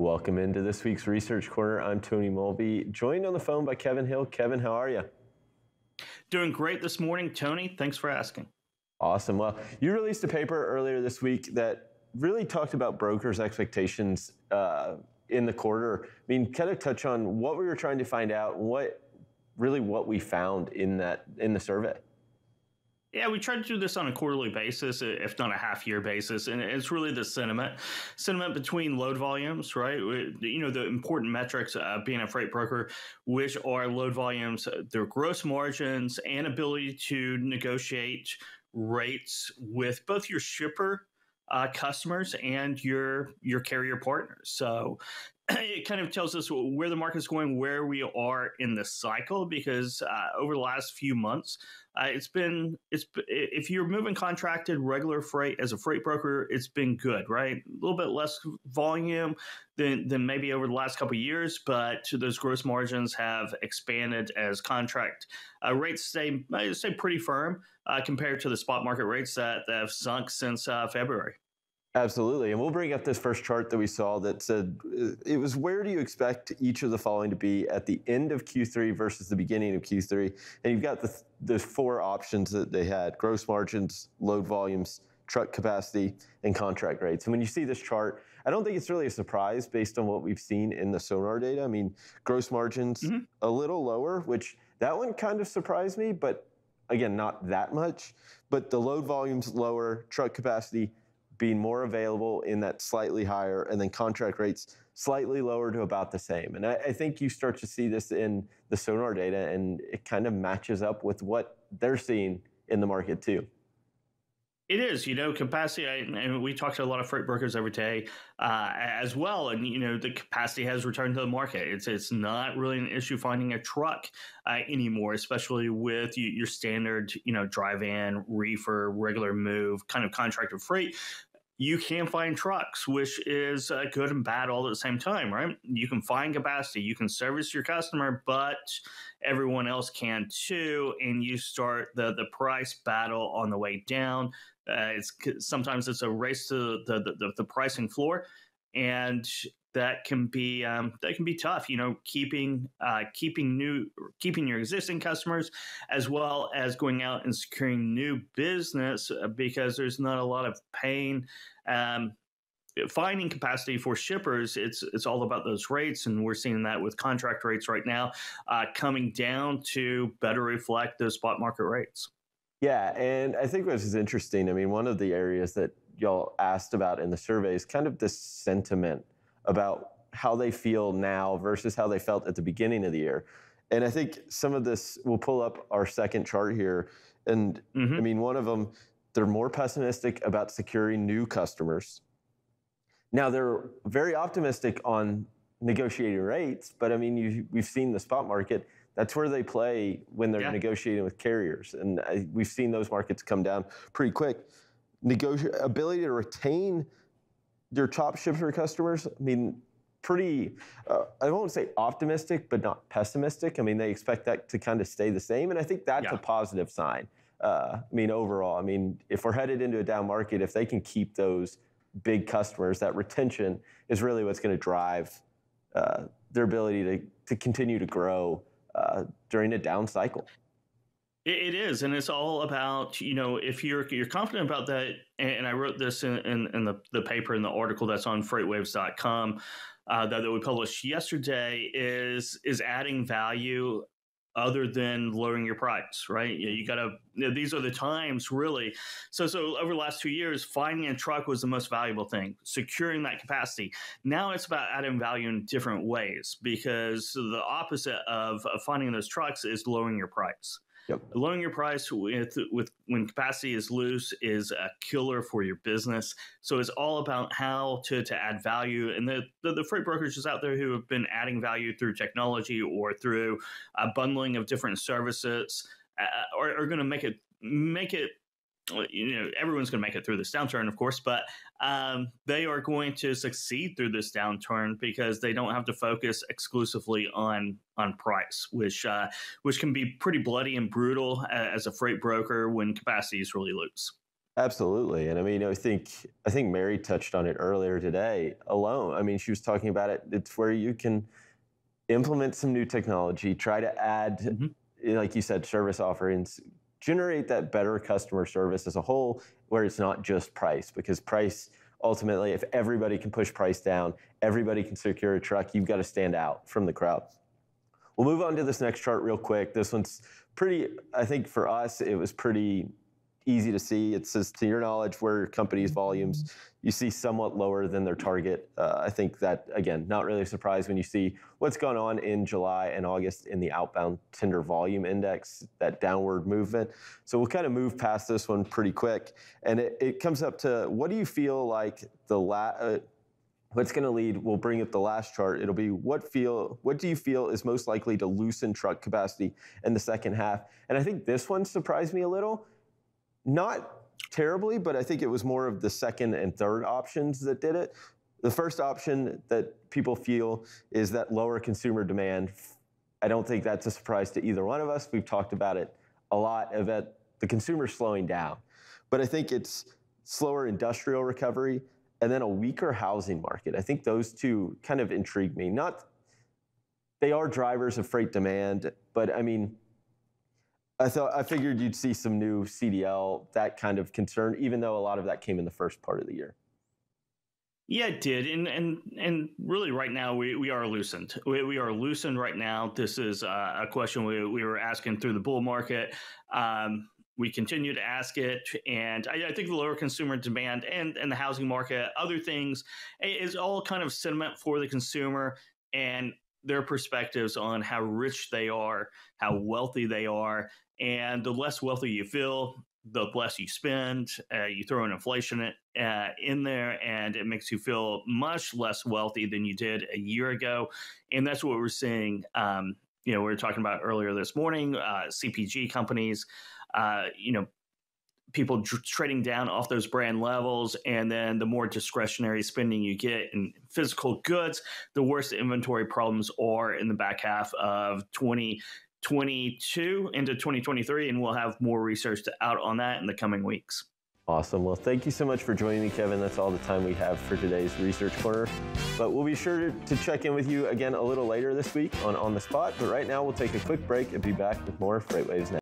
Welcome into this week's Research Corner. I'm Tony Mulvey, joined on the phone by Kevin Hill. Kevin, how are you? Doing great this morning, Tony. Thanks for asking. Awesome. Well, you released a paper earlier this week that really talked about brokers' expectations in the quarter. I mean, kind of touch on what we were trying to find out, what we found in the survey. Yeah, we try to do this on a quarterly basis, if not a half-year basis, and it's really the sentiment between load volumes, right? The important metrics being a freight broker, which are load volumes, their gross margins, and ability to negotiate rates with both your shipper customers and your carrier partners. So it kind of tells us where the market's going, where we are in the cycle, because over the last few months, if you're moving contracted regular freight as a freight broker, it's been good, right? A little bit less volume than maybe over the last couple of years, but those gross margins have expanded as contract rates stay pretty firm compared to the spot market rates that have sunk since February. Absolutely. And we'll bring up this first chart that we saw that said it was where do you expect each of the following to be at the end of Q3 versus the beginning of Q3. And you've got the four options that they had: gross margins, load volumes, truck capacity, and contract rates. And when you see this chart, I don't think it's really a surprise based on what we've seen in the Sonar data. I mean, gross margins a little lower, which that one kind of surprised me, but again, not that much. But the load volumes lower, truck capacity being more available in that slightly higher, and then contract rates slightly lower to about the same. And I think you start to see this in the Sonar data, and it kind of matches up with what they're seeing in the market too. It is, capacity, and we talk to a lot of freight brokers every day as well. And, the capacity has returned to the market. It's not really an issue finding a truck anymore, especially with your standard, dry van, reefer, regular move, kind of contracted freight. You can find trucks, which is good and bad all at the same time, right? You can find capacity, you can service your customer, but everyone else can too. And you start the price battle on the way down. Sometimes it's a race to the pricing floor, and that can be tough. Keeping your existing customers, as well as going out and securing new business, because there's not a lot of pain. Finding capacity for shippers, it's all about those rates, and we're seeing that with contract rates right now coming down to better reflect those spot market rates. Yeah, and I think this is interesting. I mean, one of the areas that y'all asked about in the survey is kind of this sentiment about how they feel now versus how they felt at the beginning of the year. And I think some of this, we'll pull up our second chart here. And I mean, one of them, they're more pessimistic about securing new customers. Now, they're very optimistic on negotiating rates, but I mean, we've seen the spot market. That's where they play when they're negotiating with carriers. And we've seen those markets come down pretty quick. Ability to retain your top shipper customers, I mean, pretty, I won't say optimistic, but not pessimistic. I mean, they expect that to kind of stay the same. And I think that's a positive sign. I mean, overall, I mean, if we're headed into a down market, if they can keep those big customers, that retention is really what's going to drive their ability to continue to grow during a down cycle. It is, and it's all about, if you're confident about that, and I wrote this in the paper, in the article that's on freightwaves.com that we published yesterday, is adding value other than lowering your price, right? You got to, these are the times really. So over the last 2 years, finding a truck was the most valuable thing, securing that capacity. Now it's about adding value in different ways, because the opposite of finding those trucks is lowering your price. Yep. Lowering your price with when capacity is loose is a killer for your business. So it's all about how to add value. And the freight brokerages out there who have been adding value through technology or through a bundling of different services are going to make it. Everyone's going to make it through this downturn, of course, but they are going to succeed through this downturn because they don't have to focus exclusively on price, which can be pretty bloody and brutal as a freight broker when capacity is really loose. Absolutely. And I mean, I think Mary touched on it earlier today alone. I mean, she was talking about it. It's where you can implement some new technology, try to add, Mhm. like you said, service offerings, generate that better customer service as a whole, where it's not just price, because price ultimately, if everybody can push price down, everybody can secure a truck, you've got to stand out from the crowd. We'll move on to this next chart real quick. This one's pretty, I think for us, it was pretty easy to see. It says, to your knowledge, where your company's volumes you see somewhat lower than their target. I think that, again, not really a surprise when you see what's gone on in July and August in the outbound tender volume index, that downward movement. So we'll kind of move past this one pretty quick. And it comes up to, what do you feel like what's going to lead? We'll bring up the last chart. It'll be what do you feel is most likely to loosen truck capacity in the second half? And I think this one surprised me a little. Not terribly, but I think it was more of the second and third options that did it. The first option that people feel is that lower consumer demand. I don't think that's a surprise to either one of us. We've talked about it a lot, about the consumer slowing down. But I think it's slower industrial recovery and then a weaker housing market. I think those two kind of intrigue me. They are drivers of freight demand, but I mean, I figured you'd see some new CDL, that kind of concern, even though a lot of that came in the first part of the year. Yeah, it did, and really, right now we are loosened. We are loosened right now. This is a question we were asking through the bull market. We continue to ask it, and I think the lower consumer demand and the housing market, other things, is all kind of sentiment for the consumer and their perspectives on how rich they are, how wealthy they are, and the less wealthy you feel, the less you spend. You throw an inflation in there, and it makes you feel much less wealthy than you did a year ago. And that's what we're seeing. We were talking about earlier this morning, CPG companies, people trading down off those brand levels. And then the more discretionary spending you get in physical goods, the worse the inventory problems are in the back half of 2022 into 2023. And we'll have more research out on that in the coming weeks. Awesome. Well, thank you so much for joining me, Kevin. That's all the time we have for today's Research Corner. But we'll be sure to check in with you again a little later this week on the Spot. But right now, we'll take a quick break and be back with more FreightWaves Now.